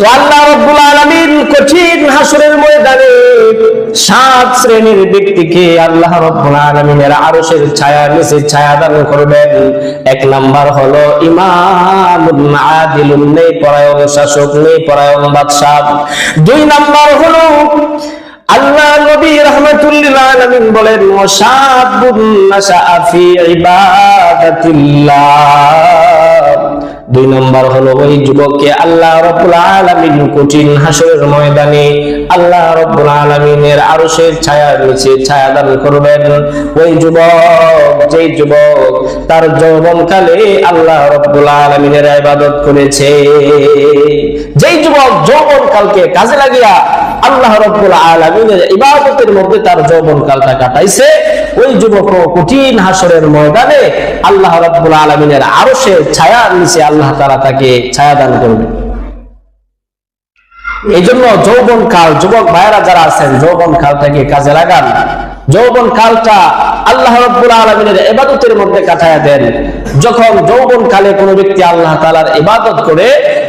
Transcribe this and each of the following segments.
তো আল্লাহ রাব্বুল আলামিন কঠিন হাসরের ময়দানে 7 শ্রেণীর ব্যক্তিকে আল্লাহ রাব্বুল আলামিনের আরশের ছায়ার নিচে ছায়া দান করবেন। 1 নাম্বার হলো ইমামুন আদিলুন, ন্যায়পরায়ণ শাসক, ন্যায়পরায়ণ বাদশা। 2 নাম্বার হলো আল্লাহ নবী রাহমাতুল লিল আলামিন বলেন ওয়াশাবুন নাশাআ ফি ইবাদাতিল্লাহ। 2 নম্বর হলো ওই যুবককে আল্লাহ রাব্বুল আলামিন কঠিন হাসরের ময়দানে আল্লাহ রাব্বুল আলামিনের আরশের ছায়ার নিচে ছায়া দান করবেন। ওই যুবক, যেই যুবক তার যৌবনকালে আল্লাহ রাব্বুল আলামিনের ইবাদত করেছে, যেই যুবক যৌবনকালকে কাজে লাগিয়া আল্লাহ রাব্বুল আলামিনের ইবাদতের মধ্যে তার যৌবনকালটা কাটাইছে, ওই যুবক কঠিন হাসরের ময়দানে আল্লাহ রাব্বুল আলামিনের আরশের ছায়ার নিচে আল্লাহ তাআলা তাকে ছায়া দান করবে। এই জন্য যৌবনকাল, যুবক ভাইরা যারা আছেন, যৌবনকালটাকে কাজে লাগান। যৌবনকালটা আল্লাহ রাব্বুল আলামিনের ইবাদতের মধ্যে কাটায়া দেন। যখন যৌবনকালে কোনো ব্যক্তি আল্লাহ তাআলার ইবাদত করে,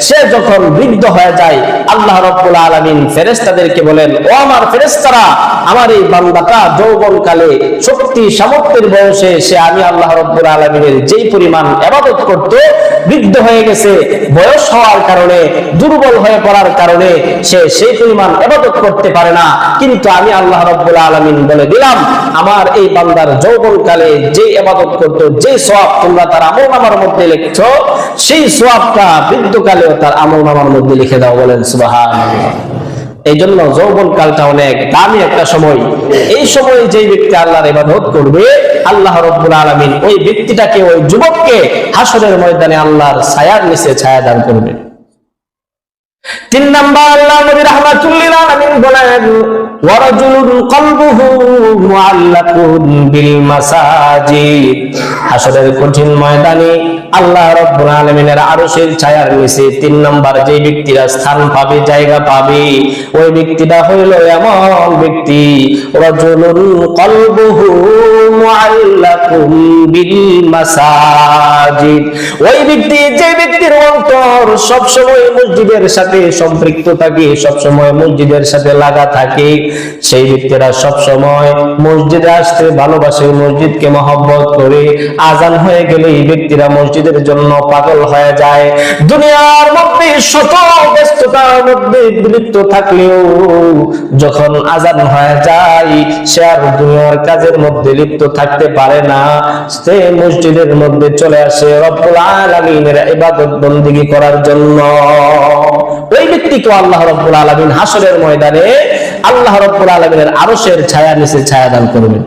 সে যখন বৃদ্ধ হয়ে যায়, আল্লাহ রাব্বুল আলামিন ফেরেশতাদেরকে বলেন, ও আমার ফেরেশতারা, আমার এই বান্দাটা যৌবনকালে শক্তি সামর্থ্যের বয়সে সে আমি আল্লাহ রাব্বুল আলামিনের যেই পরিমাণ ইবাদত করত, বৃদ্ধ হয়ে গেছে, বয়স হওয়ার কারণে, দুর্বল হয়ে পড়ার কারণে সে সেই পরিমাণ ইবাদত করতে পারে না। কিন্তু আমি আল্লাহ রাব্বুল আলামিন বলে দিলাম, আমার এই বান্দার যৌবনকালে যে ইবাদত করত, যে সওয়াব তোমরা তার আমলনামার মধ্যে লিখছো, সেই সওয়াবটা বৃদ্ধকালেও তার আমলনামার মধ্যে লিখে দাও। বলেন সুবহানাল্লাহ। এই জন্য যৌবনকালটা অনেক দামি একটা সময়। এই সময় যে ব্যক্তি আল্লাহর ইবাদত করবে, আল্লাহ রাব্বুল আলামিন ওই ব্যক্তিটাকে, ওই যুবককে হাসরের ময়দানে আল্লাহর ছায়ার নিচে ছায়া দান করবে। 3 নাম্বার আল্লাহ নবী রাহমাতুল লিল আলামিন বলেন ওয়ারাজুলুন কলবুহু মুআল্লাকুন বিল মাসাজিদ। হাসরের কঠিন ময়দানে আল্লাহ রাব্বুল আলামিনের আরশের ছায়ার নিচে 3 নাম্বার যে ব্যক্তিরা স্থান পাবে, জায়গা পাবে, ওই ব্যক্তিটা হইল এমন ব্যক্তি রাজুলুন কলবুহু মুআল্লাকুন বিল মাসাজিদ। ওই ব্যক্তি, যে ব্যক্তির অন্তর সব সময় মসজিদের সাথে সম্পৃক্ত থাকে, সব সময় মসজিদের সাথে লাগা থাকে, সেই ব্যক্তিরা সব সময় মসজিদে আসতে ভালোবাসে, মসজিদকে মহব্বত করে। আজান হয়ে গেলে এই ব্যক্তিরা মসজিদের জন্য পাগল হয়ে যায়। দুনিয়ার মধ্যে শত ব্যস্ততার মধ্যে লিপ্ত থাকলেও যখন আজান হয়ে যায়, সে আর দুনিয়ার কাজের মধ্যে লিপ্ত থাকতে পারে না, সে মসজিদের মধ্যে চলে আসে রব্বুল আলামিনের ইবাদত বন্দেগী করার জন্য। ওই ব্যক্তিকে আল্লাহ রাব্বুল আলামিন হাসরের ময়দানে আল্লাহ রাব্বুল আলামিনের আরশের ছায়ার নিচে ছায়া দান করবেন।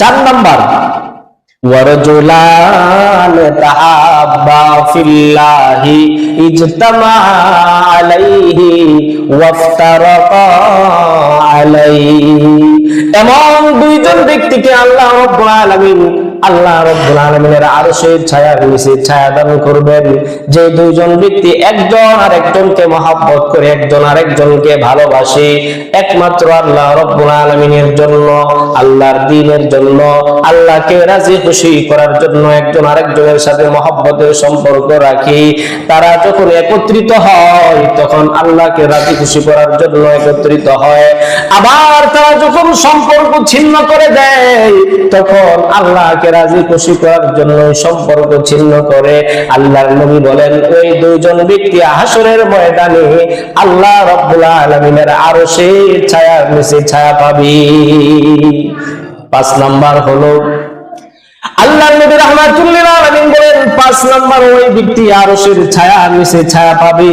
4 নাম্বার ওয়ারজুলান তাহাব্বা ফিল্লাহি ইজতামা আলাইহি ওয়াফতারাকা আলাইহি। এমন 2 জন ব্যক্তিকে আল্লাহ রাব্বুল আলামিন আরশের ছায়ার নিচে ছায়া দান করবেন। যে 2 জন ব্যক্তি একজন আরেকজনকে মহব্বত করে, একজন আরেকজনকে ভালোবাসে, একমাত্র আল্লাহ রাব্বুল আলামিনের জন্য, আল্লাহর দ্বীনের জন্য, আল্লাহকে রাজি খুশি করার জন্য একজন আরেকজনের সাথে মহব্বতের সম্পর্ক রাখি। তারা যখন একত্রিত হয়, তখন আল্লাহকে রাজি খুশি করার জন্য একত্রিত হয়। আবার তারা যখন সম্পর্ক ছিন্ন করে দেয়, তখন আল্লাহকে রাজি খুশি করার জন্য সম্পর্ক ছিন্ন করে। আল্লাহর নবী বলেন, ওই 2 জন ব্যক্তি হাসরের ময়দানে আল্লাহ রাব্বুল আলামিনের আরশের ছায়ার নিচে ছায়া পাবে। 5 নাম্বার হলো আল্লাহর নবী রাহমাতুল লিল আলামিন বলেন, 5 নাম্বার ওই ব্যক্তি আরশের ছায়ার নিচে ছায়া পাবে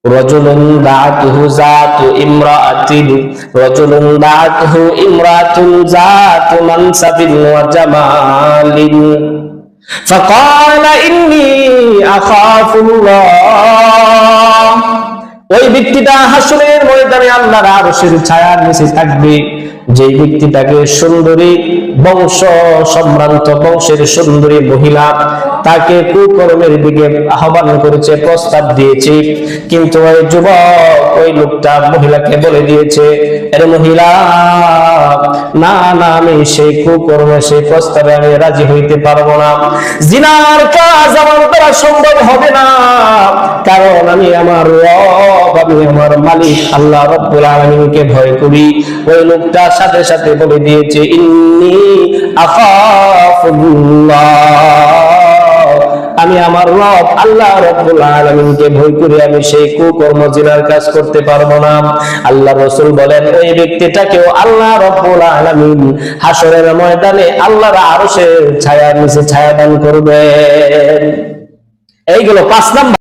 রাজুলুন দাআতুহু যাতু ইমরাআতিন, রাজুলুন দাআতুহু ইমরাআতুন যাতু মানসাবিন ওয়া জামালিন ফাকালা ইন্নী আখাফুল্লাহ। ওই ব্যক্তিটা হাসরের ময়দানে আল্লাহর আরশের ছায়ার নিচে থাকবে। যে ব্যক্তিটাকে সুন্দরী বংশ সম্ভ্রান্ত বংশের সুন্দরী মহিলা তাকে কুকর্মের দিকে আহ্বান করেছে, প্রস্তাব দিয়েছে, কিন্তু ওই যুবক, ওই লোকটা মহিলাকে বলে দিয়েছে, এর মহিলা, না না, আমি সেই কুকর্মে, সেই প্রস্তাবে আমি রাজি হইতে পারবো না। জিনার কাজ আমার দ্বারা সম্ভব হবে না, কারণ কারণ আমি আমার রব, আমি আমার মালিক আল্লাহ রাব্বুল আলামিনকে ভয় করি। ওই লোকটা সাথে সাথে বলে দিয়েছে, ইন্নী আখাফুল্লাহ, আমি আমার রব আল্লাহ রাব্বুল আলামিনকে ভয় করি, আমি সেই কুকর্ম জিনার কাজ করতে পারবো না। আল্লাহ রাসূল বলেন, ওই ব্যক্তিটাকেও আল্লাহ রাব্বুল আলামিন হাসরের ময়দানে আল্লাহর আরশের ছায়ার নিচে ছায়া দান করবেন। এইগুলো 5 নাম্বার।